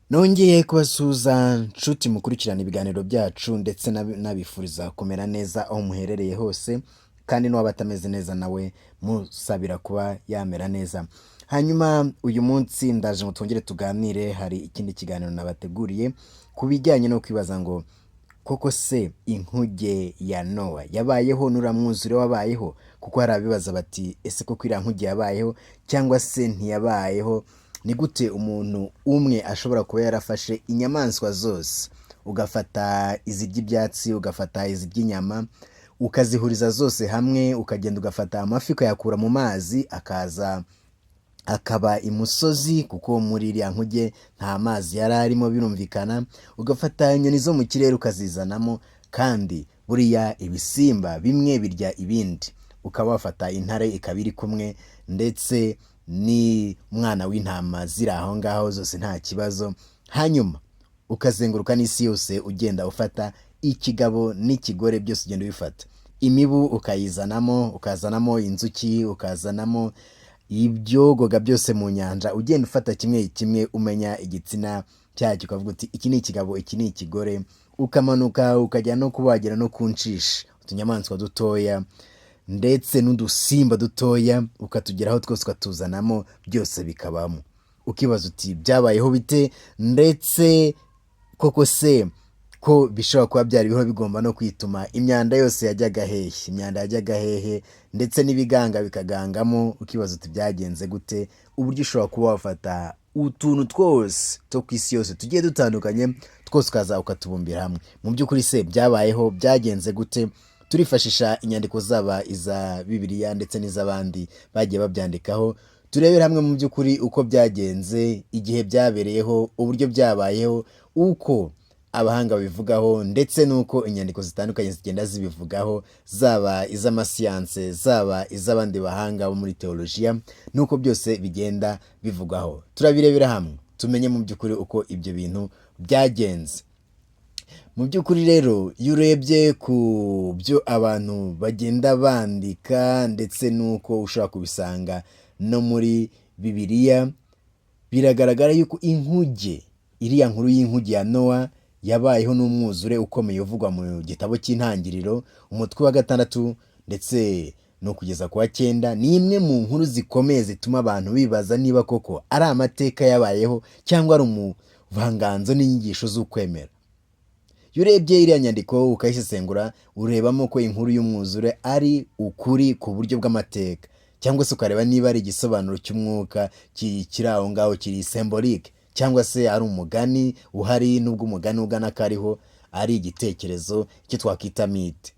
Nongeye kubasuhuza nshuti mukurikirana ibiganiro byacu ndetse nabifuriza kumera neza aho muherereye hose, kandi n'uwaba atameze neza nawe musabira kuba yamera neza. Hanyuma uyu munsi ndaje ngo twongere tuganire, hari ikindi kiganiro nabateguriye ku bijyanye no kwibaza ngo koko se inkuge ya Nowa yabayeho n'uramwuzure wabayeho? Kuko hari abibaza bati ese koko iriya nkuge yabayeho cyangwa se ntiyabayeho? Ni gute umuntu umwe ashobora kuba yarafashe inyamaswa zose, ugafata izirya ibyatsi, ugafata izirya inyama, ukazihuriza zose hamwe, ukagenda ugafata amafi ukayakura mu mazi akaza akaba imusozi, kuko muri iriya nkuge nta mazi yari arimo birumvikana, ugafata inyoni zo mu kirere ukazizanamo, kandi buriya ibisimba bimwe birya ibindi, ukaba wafata intare ikaba iri kumwe ndetse ni umwana w'intama ziri aho ngaho zose nta kibazo, hanyuma ukazenguruka n'isi yose ugenda ufata ikigabo n'ikigore byose ugenda ubifata, imibu ukayizanamo, ukazanamo inzuki, ukazanamo ibyogoga byose mu nyanja, ugenda ufata kimwe kimwe umenya igitsina cyacyo, ukavuga uti iki ni ikigabo, iki ni ikigore, ukamanuka ukajya no kubagira no kunshisha utunyamaswa dutoya ndetse n'udusimba dutoya, ukatugeraho twose ukatuzanamo byose bikabamo. Ukibaza uti byabayeho bite? Ndetse koko se ko bishobora kuba byari biriho bigomba no kwituma imyanda yose yajyaga hehe? Imyanda yajyaga hehe? Ndetse n'ibiganga bikagangamo, ukibaza uti byagenze gute? Uburyo ushobora kuba wafata utuntu twose two ku isi yose tugiye dutandukanye twose ukaza ukatubumbira hamwe. Mu by'ukuri se byabayeho? Byagenze gute? Turifashisha inyandiko zaba iza Bibiliya ndetse n'iz'abandi bagiye babyandikaho, turebera hamwe mu by'ukuri uko byagenze, igihe byabereyeho, uburyo byabayeho, uko abahanga babivugaho ndetse n'uko inyandiko zitandukanye zigenda zibivugaho, zaba iz'amasiyanse, zaba iz'abandi bahanga bo muri teolojiya, n'uko byose bigenda bivugaho. Turabirebera hamwe tumenye mu by'ukuri uko ibyo bintu byagenze. Mu by'ukuri rero iyo urebye ku byo abantu bagenda bandika ndetse n'uko ushobora kubisanga no muri Bibiliya, biragaragara yuko inkuge, iriya nkuru y'inkuge ya Nowa yabayeho n'umwuzure ukomeye uvugwa mu gitabo cy'Intangiriro umutwe wa 6 ndetse no kugeza ku wa 9, ni imwe mu nkuru zikomeye zituma abantu bibaza niba koko ari amateka yabayeho cyangwa ari umuvanganzo n'inyigisho z'ukwemera. Iyo urebye iriya nyandiko ukayisesengura, urebamo ko inkuru y'umwuzure ari ukuri ku buryo bw'amateka, cyangwa se ukareba niba ari igisobanuro cy'umwuka kiri aho ngaho, kiri symbolique, cyangwa se ari umugani uhari, nubwo umugani ugana kariho ari igitekerezo icyo twakwita mythe.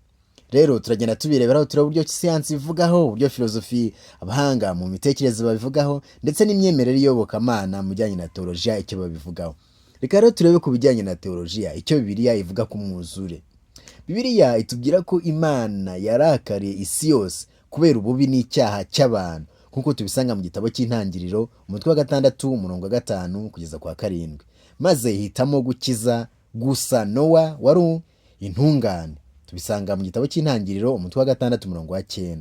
Rero turagenda tubireberaho, tureba uburyo siyansi ivugaho, uburyo filozofi abahanga mu mitekerereze babivugaho, ndetse n'imyemerere iyobokamana mu bijyanye na teolojiya icyo babivugaho. Reka rero turebe ku bijyanye na teolojiya icyo Bibiliya ivuga ku mwuzure. Bibiliya itubwira ko Imana yarakariye isi yose kubera ububi n'icyaha cy'abantu, nk'uko tubisanga mu gitabo cy'Intangiriro umutwe wa 6 umurongo wa 5 kugeza ku wa 7, maze ihitamo gukiza gusa Nowa wari intungane. Tubisanga mu gitabo cy'Intangiriro umutwe wa 6 umurongo wa 9,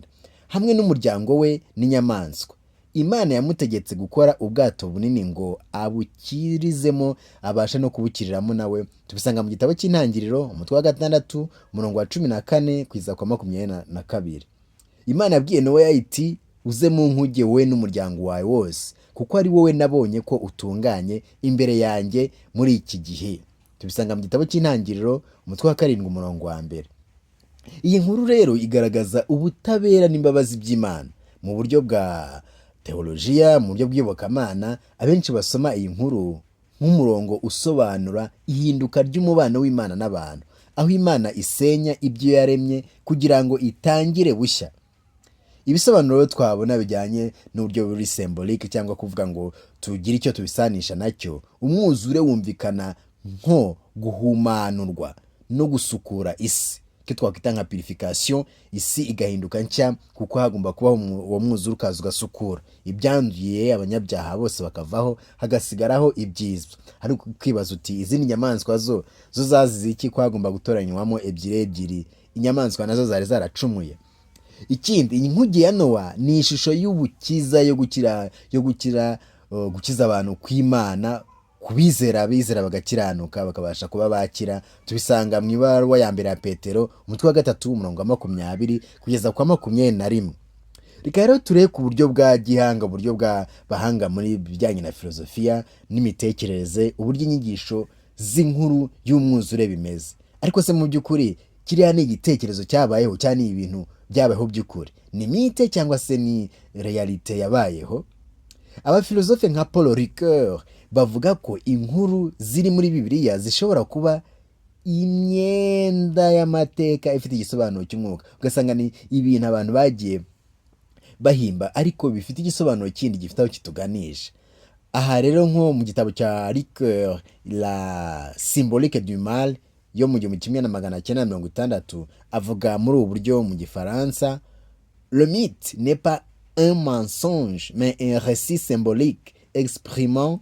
hamwe n'umuryango we n'inyamaswa. Imana yamutegetse gukora ubwato bunini ngo abukirizemo, abasha no kubukiriramo nawe. Tubisanga mu gitabo cy'Intangiriro umutwe wa 6 umurongo wa 14 kugeza ku wa 22. Imana yabwiye Nowa iti uze mu nkuge wowe n'umuryango wawe wose, kuko ari wowe nabonye ko utunganye imbere yanjye muri iki gihe. Tubisanga mu gitabo cy'Intangiriro umutwe wa 7 umurongo wa 1. Iyi nkuru rero igaragaza ubutabera n'imbabazi by'Imana mu buryo bwa teolojiya, mu buryo bw'iyobokamana. Abenshi basoma iyi nkuru nk'umurongo usobanura ihinduka ry'umubano w'Imana n'abantu, aho Imana isenya ibyo yaremye kugira ngo itangire bushya. Ibisobanuro twabona bijyanye n'uburyo buri symbolique, cyangwa kuvuga ngo tugire icyo tubisanisha nacyo. Umwuzure wumvikana nko guhumanurwa no gusukura isi, icyo twakwita nka purification, isi igahinduka nshya, kuko hagomba kubaho uwo mwuzure ukaza ugasukura ibyanduye, abanyabyaha bose bakavaho, hagasigaraho ibyiza. Hari kwibaza uti izindi nyamaswa zo zazize iki ko hagomba gutoranywamo ebyiri, inyamaswa nazo zari zaracumuye? Ikindi, inkuge ya Nowa ni ishusho y'ubukiza, yo gukiza abantu kw'Imana abizera bagakiranuka bakabasha kuba bakira. Tubisanga mu ibaruwa ya mbere ya Petero umutwe wa 3 umurongo wa 20 kugeza kwa 21. Reka rero turebe ku buryo bwa gihanga, uburyo bwa bahanga muri bijyanye na filozofiya n'imitekerereze, uburyo inyigisho z'inkuru y'umwuzure bimeze. Ariko se mu by'ukuri kiriya ni igitekerezo cyabayeho cyangwa ni ibintu byabayeho by'ukuri? Ni mite cyangwa se ni realite yabayeho? Abafilozofe nka Paul Ricoeur bavuga ko inkuru ziri muri Bibiliya zishobora kuba imyenda y'amateka ifite igisobanuro cy'umwuka. Ugasanga ni ibintu abantu bagiye bahimba ariko bifite igisobanuro kindi gifite aho kituganisha. Aha rero nko mu gitabo cya Ricoeur La Symbolique du Mal yo mu 1960 avuga muri ubu buryo mu gifaransa: Le mythe n'est pas un mensonge mais un récit symbolique exprimant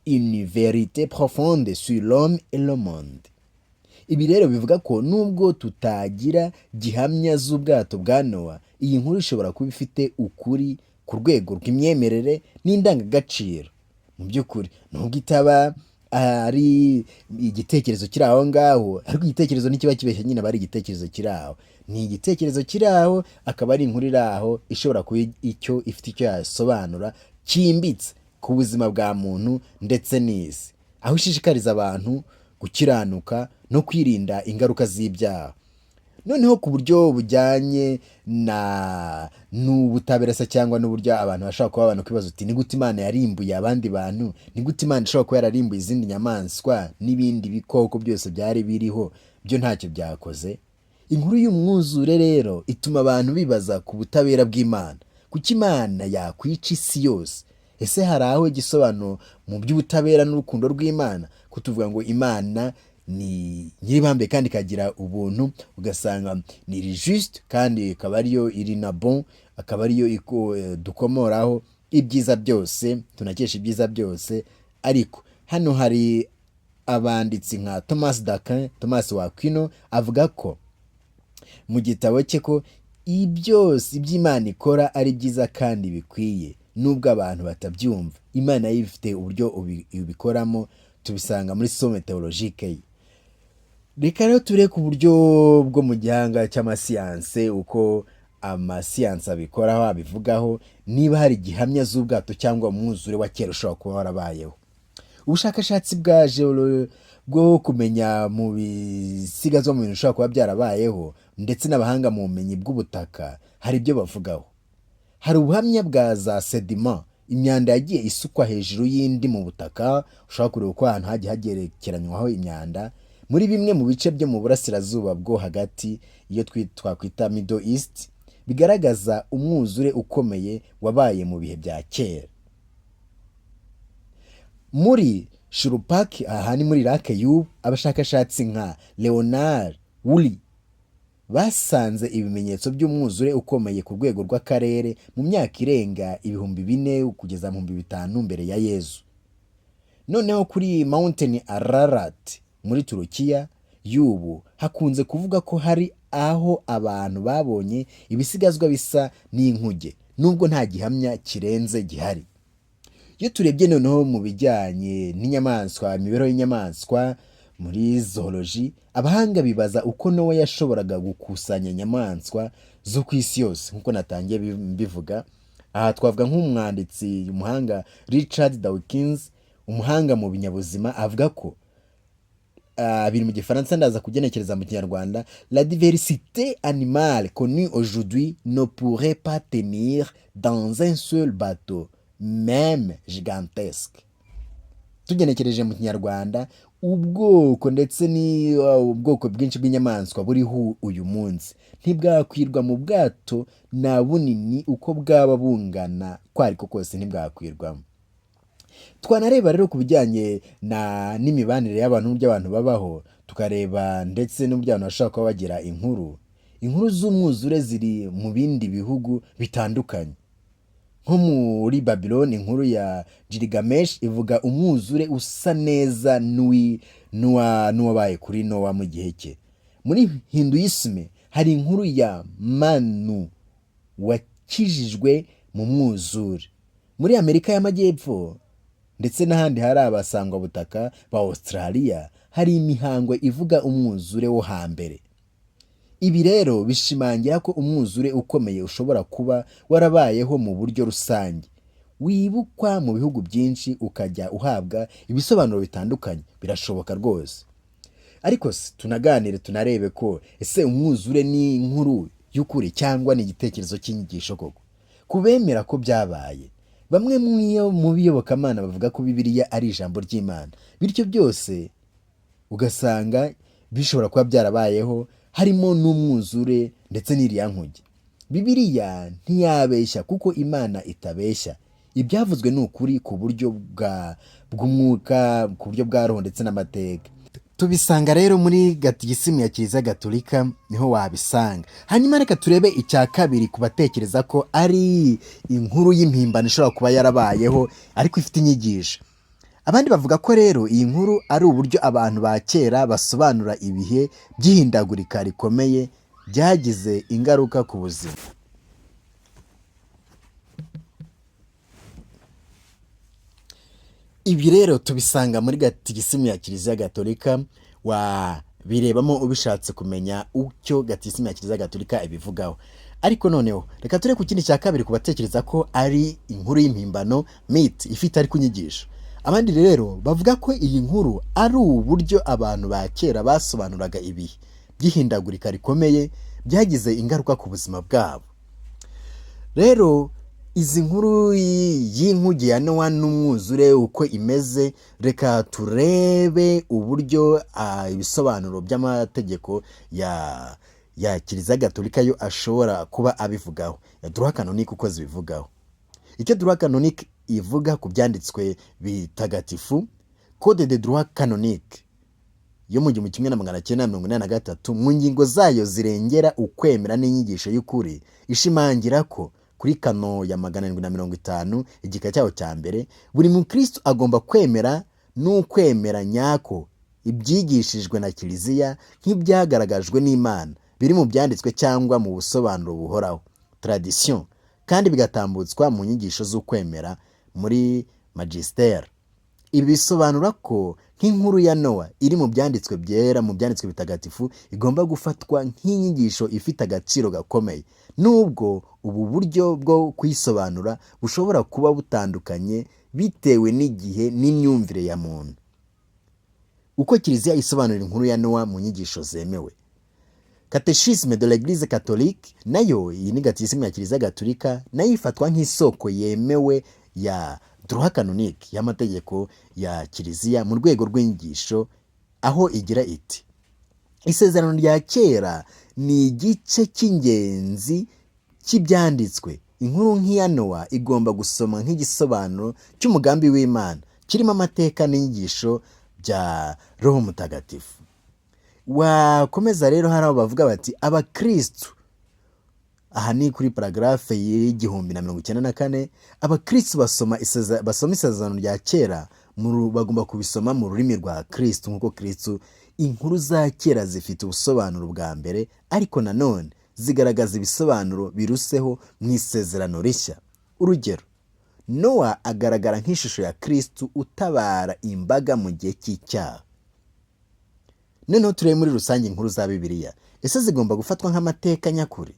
une vérité profonde sur l'homme et le monde. Ibi rero bivuga ko nubwo tutagira gihamya z'ubwato bwa Nowa, iyi nkuru ishobora kuba ifite ukuri ku rwego rw'imyemerere n'indangagaciro. Mu by'ukuri nubwo itaba ari igitekerezo kiri aho ngaho, ariko igitekerezo ntikiba kibeshya nyine, aba ari igitekerezo kiri aho. Ni igitekerezo kiri aho, akaba ari inkuru iri aho ishobora kuba ifite icyo yasobanura cyimbitse ku buzima bwa muntu ndetse n'isi, aho ishishikariza abantu gukiranuka no kwirinda ingaruka z'ibyaha. Noneho ku buryo bujyanye n'ubutabera se cyangwa n'uburyo abantu bashobora kuba abantu kwibaza uti ni gute Imana yarimbuye abandi bantu, ni gute Imana ishobora kuba yararimbuye izindi nyamaswa n'ibindi bikoko byose byari biriho byo ntacyo byakoze. Inkuru y'umwuzure rero ituma abantu bibaza ku butabera bw'Imana. Kuki Imana yakwica isi yose? Ese hari aho igisobanuro mu by'ubutabera n'urukundo rw'Imana? Kutuvuga ngo Imana ni nyiribambe kandi ikagira ubuntu, ugasanga ni juste kandi ikaba ariyo iri na bon, akaba ariyo dukomoraho ibyiza byose, tunakesha ibyiza byose. Ariko hano hari abanditsi nka Thomas Aquino avuga ko mu gitabo cye ko byose iby'Imana ikora ari byiza kandi bikwiye, nubwo abantu batabyumva. Imana ifite uburyo ubikoramo, tubisanga muri Somme Theologique ye. Reka rero turebe ku buryo bwo mu gihanga cy'amasiyanse, uko amasiyanse abikoraho, abivugaho, niba hari gihamya z'ubwato cyangwa umwuzure wa kera ushobora kuba warabayeho. Ubushakashatsi bwaje bwo kumenya mu bisigazwa mu bintu ushobora kuba byarabayeho, ndetse n'abahanga mu bumenyi bw'ubutaka hari ibyo bavugaho. Hari ubuhamya bwa za sediment, imyanda yagiye isukwa hejuru y'indi mu butaka. Ushobora kureba uko ahantu hagiye hagerekeranywaho imyanda muri bimwe mu bice byo mu burasirazuba bwo hagati, iyo twakwita Middle East, bigaragaza umwuzure ukomeye wabaye mu bihe bya kera. Muri Shuruppak, aha ni muri Lake y'ubu, abashakashatsi nka Leonard Woolley basanze ibimenyetso by'umwuzure ukomeye ku rwego rw'akarere mu myaka irenga 4000 kugeza mu 5000 mbere ya Yezu. Noneho kuri Mountain Ararat muri Turukiya y'ubu hakunze kuvuga ko hari aho abantu babonye ibisigazwa bisa n'inkuge, nubwo nta gihamya kirenze gihari. Iyo turebye noneho mu bijyanye n'inyamaswa, imibereho y'inyamaswa muri zoology, abahanga bibaza uko Nowa yashoboraga gukusanya inyamaswa zo ku isi yose nk'uko natangiye mbivuga. Aha twavuga nk'umwanditsi umuhanga Richard Dawkins, umuhanga mu binyabuzima, avuga ko biri mu gifaransa, ndaza kugenekereza mu kinyarwanda: la diversité animale connue aujourd'hui ne pourrait pas tenir dans un seul bateau même gigantesque. Tugenekereje mu kinyarwanda, ubwoko ndetse ni ubwoko bwinshi bw'inyamaswa buriho uyu munsi ntibwakwirwa mu bwato na bunini uko bwaba bungana kwariko kose, ntibwakwirwamo. Twanareba rero ku bijyanye n'imibanire y'abantu n'uburyo abantu babaho, tukareba ndetse n'uburyo abantu bashobora kuba bagira inkuru z'umwuzure ziri mu bindi bihugu bitandukanye. Nko muri Babylon, inkuru ya Gilgamesh ivuga umwuzure usa neza n'uwabaye kuri Nowa mu gihe cye. Muri Hinduisme hari inkuru ya Manu wakijijwe mu mwuzure. Muri Amerika y'Amajyepfo ndetse n'ahandi hari abasangwabutaka ba Australia hari imihango ivuga umwuzure wo hambere. Ibi rero bishimangira ko umwuzure ukomeye ushobora kuba warabayeho mu buryo rusange, wibukwa mu bihugu byinshi ukajya uhabwa ibisobanuro bitandukanye. Birashoboka rwose. Ariko tunaganire tunarebe ko ese umwuzure ni inkuru y'ukuri cyangwa ni igitekerezo cy'inyigisho koko. Kubemera ko byabaye, bamwe mu biyobokamana bavuga ko Bibiliya ari ijambo ry'Imana, bityo byose ugasanga bishobora kuba byarabayeho, harimo n'umwuzure ndetse n'iriya nkuge. Bibiliya ntiyabeshya kuko Imana itabeshya. Ibyavuzwe ni ukuri ku buryo bw'umwuka, ku buryo bwa roho ndetse n'amateka. Tubisanga rero muri Gatigisimu ya Kiliziya Gatolika, niho wabisanga. Hanyuma reka turebe icya kabiri ku batekereza ko ari inkuru y'impimbano ishobora kuba yarabayeho ariko ifite inyigisho. Abandi bavuga ko rero iyi nkuru ari uburyo abantu ba kera basobanura ibihe by'ihindagurika rikomeye byagize ingaruka ku buzima. Ibi rero tubisanga muri Gatigisimu ya Kiliziya Gatolika, wabirebamo ubishatse kumenya icyo Gatigisimu ya Kiliziya Gatolika ibivugaho. Ariko noneho reka turebe ku kindi cya kabiri ku batekereza ko ari inkuru y'impimbano, myth ifite ariko inyigisho. Abandi rero bavuga ko iyi nkuru ari uburyo abantu ba kera basobanuraga ibihe by'ihindagurika rikomeye byagize ingaruka ku buzima bwabo. Rero izi nkuru y'inkuge ya Nowa n'umwuzure uko imeze, reka turebe uburyo ibisobanuro by'amategeko ya Kiliziya Gatolika yo ashobora kuba abivugaho, ya droit canonique uko zibivugaho. Icyo droit canonique ivuga ku byanditswe bitagatifu, Code de droit canonique yo mu 1983 mu ngingo zayo zirengera ukwemera n'inyigisho y'ukuri, ishimangira ko kuri kano ya 750 igika cyaho cya mbere, buri mukristo agomba kwemera n'ukwemera nyako ibyigishijwe na Kiliziya nk'ibyagaragajwe n'Imana, biri mu byanditswe cyangwa mu busobanuro buhoraho, tradition, kandi bigatambutswa mu nyigisho z'ukwemera muri magister. Ibi bisobanura ko nk'inkuru ya Nowa iri mu byanditswe byera, mu byanditswe bitagatifu, igomba gufatwa nk'inyigisho ifite agaciro gakomeye, nubwo ubu buryo bwo kuyisobanura bushobora kuba butandukanye bitewe n'igihe n'imyumvire ya muntu. Uko Kiliziya isobanura inkuru ya Nowa mu nyigisho zemewe. Catéchisme de l'Église catholique nayo, iyi ni Gatigisimu ya Kiliziya Gatolika, nayo ifatwa nk'isoko yemewe ya droit canonique y'amategeko ya Kiliziya mu rwego rw'inyigisho, aho igira iti: isezerano rya kera ni igice cy'ingenzi cy'ibyanditswe. Inkuru nk'iya Nowa igomba gusoma nk'igisobanuro cy'umugambi w'Imana, kirimo amateka n'inyigisho bya Roho Mutagatifu. Wakomeza rero, hari abo bavuga bati abakristu, aha ni kuri paragrafe y'1094, abakristu basoma isezerano rya kera bagomba kubisoma mu rurimi rwa Kristu nk'uko Kristu. Inkuru za kera zifite ubusobanuro bwa mbere, ariko nanone zigaragaza ibisobanuro biruseho mu isezerano rishya. Urugero, Nowa agaragara nk'ishusho ya Kristu utabara imbaga mu gihe cy'icyaha. Noneho turebe muri rusange inkuru za Bibiliya, ese zigomba gufatwa nk'amateka nyakuri?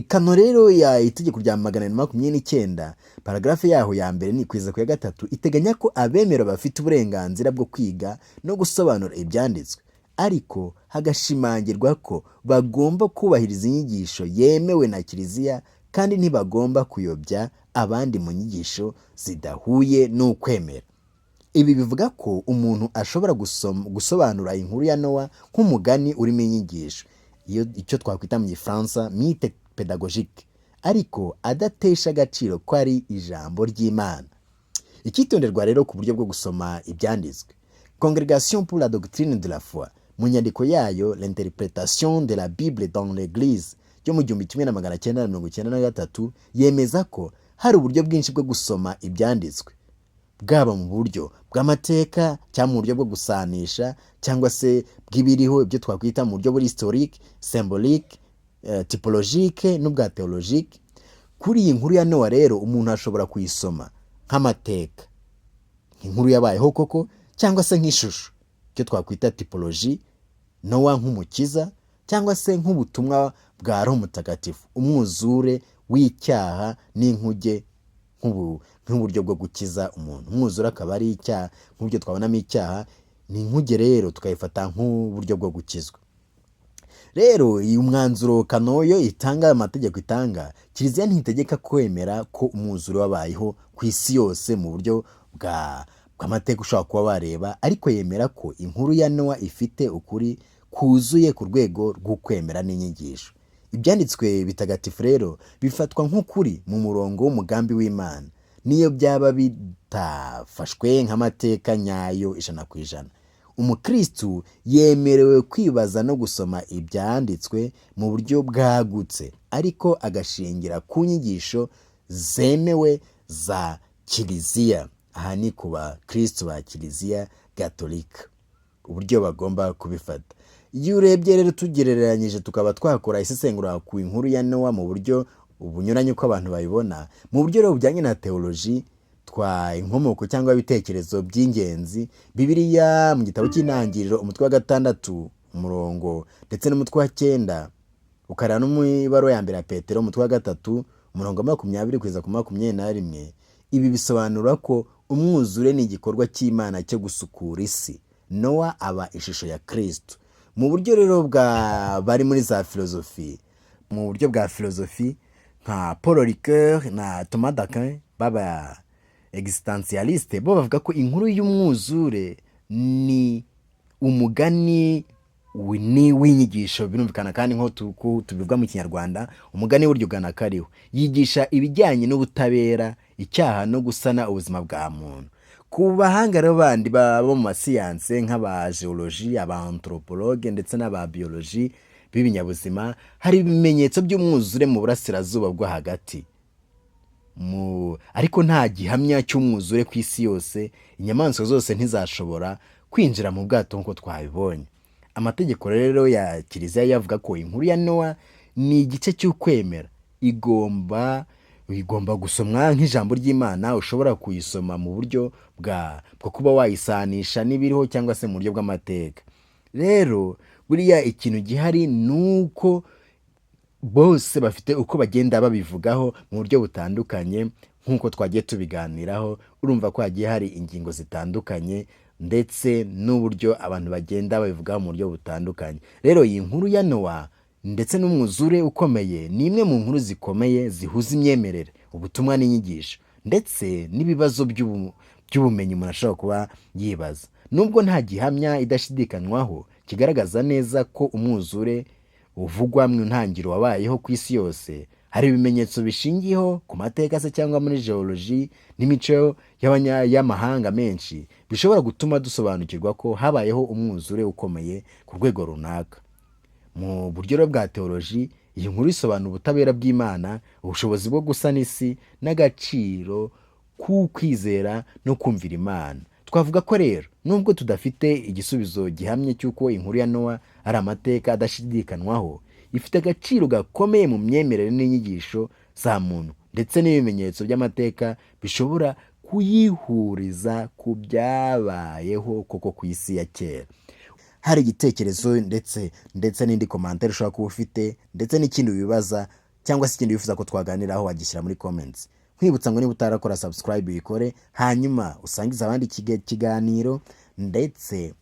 Kano rero ya itegeko rya 429 paragrafe yaho ya mbere ni kwiza ku ya gatatu, iteganya ko abemera bafite uburenganzira bwo kwiga no gusobanura ibyanditswe, ariko hagashimangirwa ko bagomba kubahiriza inyigisho yemewe na Kiliziya kandi ntibagomba kuyobya abandi mu nyigisho zidahuye n'ukwemera. Ibi bivuga ko umuntu ashobora gusobanura inkuru ya Nowa nk'umugani urimo inyigisho, icyo twakwita mu Gifaransa mythe pédagogique, ariko adatesha agaciro ko ari ijambo ry'Imana. Icyitonderwa rero ku buryo bwo gusoma ibyanditswe. Congrégation pour la doctrine de la foi, mu nyandiko yayo l'interprétation de la Bible dans l'Église yo mu 1993, yemeza ko hari uburyo bwinshi bwo gusoma ibyanditswe, bwaba mu buryo bw'amateka cyangwa mu buryo bwo gusanisha, cyangwa se bw'ibiriho, ibyo twakwita mu buryo buri historique, symbolique, typologique n'ubwa théologique. Kuri iyi nkuru ya Nowa rero umuntu ashobora kuyisoma nk'amateka, nk'inkuru yabayeho koko, cyangwa se nk'ishusho, icyo twakwita tipoloji, Nowa nk'umukiza, cyangwa se nk'ubutumwa bwa Roho Mutagatifu, umwuzure w'icyaha n'inkuge nk'uburyo bwo gukiza umuntu. Umwuzure akaba ari icyaha, nk'uburyo twabonamo icyaha, ni inkuge rero tukayifata nk'uburyo bwo gukizwa. Rero iyi umwanzuro Kanoyo itanga, amategeko itanga, Kiliziya ntitegeka kwemera ko umwuzure wabayeho ku isi yose mu buryo bw'amateka ushobora kuba wareba, ariko yemera ko inkuru ya Nowa ifite ukuri kuzuye ku rwego rw'ukwemera n'inyigisho. Ibyanditswe bitagatifu rero bifatwa nk'ukuri mu murongo w'umugambi w'Imana, niyo byaba bitafashwe nk'amateka nyayo 100%. Umukristu yemerewe kwibaza no gusoma ibyanditswe mu buryo bwagutse, ariko agashingira ku nyigisho zemewe za Kiliziya. Aha ni ku bakristu ba Kiliziya Gatolika, uburyo bagomba kubifata. Iyo urebye rero tugereranyije tukaba twakora isesengura ku inkuru ya Nowa mu buryo bunyuranye uko abantu bayibona, mu buryo rero bujyanye na teoloji, twa inkomoko cyangwa ibitekerezo by'ingenzi, Bibiliya mu gitabo cy'Intangiriro umutwe wa 6 umurongo ndetse n'umutwe wa 9, ukarana no mu ibaruwa ya mbere ya Petero umutwe wa 3 umurongo 20 kugeza ku 21, ibi bisobanura ko umwuzure ni igikorwa cy'Imana cyo gusukura isi. Nowa aba ishusho ya Kristo. Mu buryo rero bari muri za filozofi, mu buryo bwa filozofi nka Paul Ricoeur na Thomas d'Aquin baba existentialiste, bo bavuga ko inkuru y'umwuzure ni umugani w'inyigisho, birumvikana kandi nko tubivuga mu Kinyarwanda, umugani w'uryo ugana kariho, yigisha ibijyanye n'ubutabera, icyaha no gusana ubuzima bwa muntu. Ku bahanga rero bandi bo mu masiyanse nk'aba geology, aba anthropologue ndetse n'aba biology b'ibinyabuzima, hari ibimenyetso by'umwuzure mu burasirazuba bwo hagati, ariko nta gihamya cy'umwuzure ku isi yose. Inyamaswa zose ntizashobora kwinjira mu bwato nk'uko twabibonye. Amategeko rero ya Kiliziya yavuga ko inkuru ya Nowa ni igice cy'ukwemera, igomba gusomwa nk'ijambo ry'Imana. Ushobora kuyisoma mu buryo bwo kuba wayisanisha n'ibiriho cyangwa se mu buryo bw'amateka. Rero buriya ikintu gihari nuko bose bafite uko bagenda babivugaho mu buryo butandukanye, nk'uko twagiye tubiganiraho. Urumva ko hagiye hari ingingo zitandukanye ndetse n'uburyo abantu bagenda babivugaho mu buryo butandukanye. Rero iyi nkuru ya Nowa ndetse n'umwuzure ukomeye ni imwe mu nkuru zikomeye zihuza imyemerere, ubutumwa n'inyigisho, ndetse n'ibibazo by'ubumenyi umuntu ashobora kuba yibaza. Nubwo nta gihamya idashidikanywaho kigaragaza neza ko umwuzure uvugwa mu ntangiriro wabayeho ku isi yose, hari ibimenyetso bishingiyeho ku mateka se cyangwa muri geology n'imico y'amahanga menshi bishobora gutuma dusobanukirwa ko habayeho umwuzure ukomeye ku rwego runaka. Mu buryo bwa teoloji, iyi nkuru isobanura ubutabera bw'Imana, ubushobozi bwo gusana isi n'agaciro k'ukwizera no kumvira Imana. Twavuga ko rero nubwo tudafite igisubizo gihamye cy'uko inkuru ya Nowa ari amateka adashidikanywaho, ifite agaciro gakomeye mu myemerere n'inyigisho za muntu, ndetse n'ibimenyetso by'amateka bishobora kuyihuriza ku byabayeho koko ku isi ya kera. Hari igitekerezo ndetse n'indi komantere ushobora kuba ufite, ndetse n'ikindi wibaza cyangwa se ikindi wifuza ko twaganiraho, wagishyira muri comments. Nkwibutsa ngo niba utarakora subscribe uyikore, hanyuma usangize abandi ikiganiro, ndetse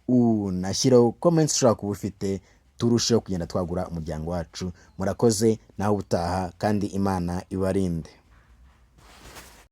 unashyiraho comments ushobora kuba ufite, turusheho kugenda twagura umuryango wacu. Murakoze, naho ubutaha kandi Imana ibarinde.